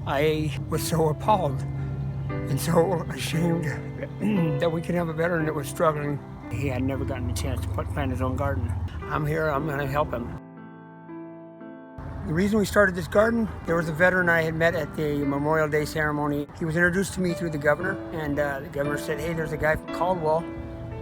I was so appalled and so ashamed that we could have a veteran that was struggling. He had never gotten a chance to plant his own garden. I'm here, I'm gonna help him. The reason we started this garden, there was a veteran I had met at the Memorial Day ceremony. He was introduced to me through the governor, and the governor said, hey, there's a guy from Caldwell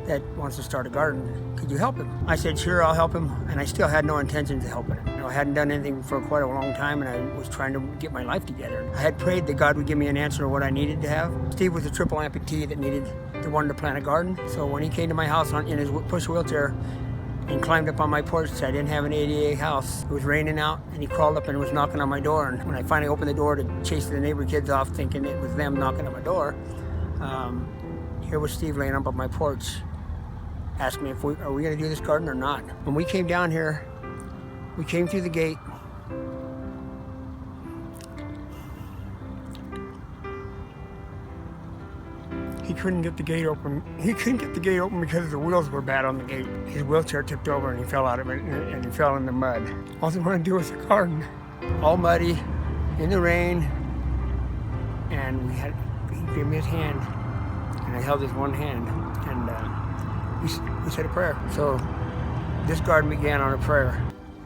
that wants to start a garden. Could you help him? I said, sure, I'll help him, and I still had no intentions of helping him. I hadn't done anything for quite a long time, and I was trying to get my life together. I had prayed that God would give me an answer to what I needed to have. Steve was a triple amputee that wanted to plant a garden. So when he came to my house in his push wheelchair and climbed up on my porch, I didn't have an ADA house. It was raining out, and he crawled up and was knocking on my door. And when I finally opened the door to chase the neighbor kids off, thinking it was them knocking on my door, here was Steve laying up on my porch, asking me if are we going to do this garden or not. When we came down here, we came through the gate. He couldn't get the gate open. He couldn't get the gate open because the wheels were bad on the gate. His wheelchair tipped over and he fell out of it and he fell in the mud. All he wanted to do was a garden. All muddy, in the rain, and he gave me his hand, and I held his one hand, and we said a prayer. So this garden began on a prayer.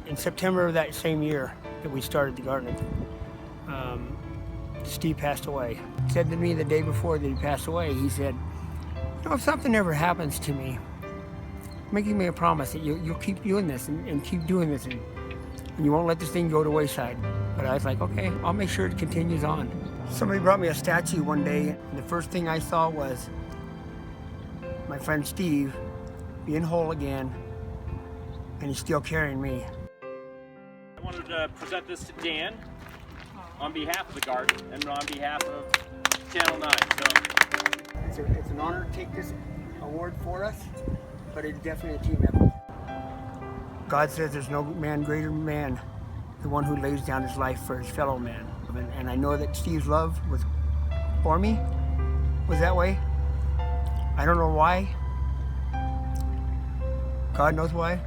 In September of that same year that we started the garden, Steve passed away. He said to me the day before that he passed away, he said, you know, if something ever happens to me, making me a promise that you'll keep doing this and keep doing this and you won't let this thing go to wayside. But I was like, okay, I'll make sure it continues on. Somebody brought me a statue one day, and the first thing I saw was my friend Steve being whole again, and he's still carrying me. I wanted to present this to Dan on behalf of the garden and on behalf of Channel 9. So it's an honor to take this award for us, but it's definitely a team effort. God says there's no man greater than man, the one who lays down his life for his fellow man. And I know that Steve's love for me was that way. I don't know why. God knows why.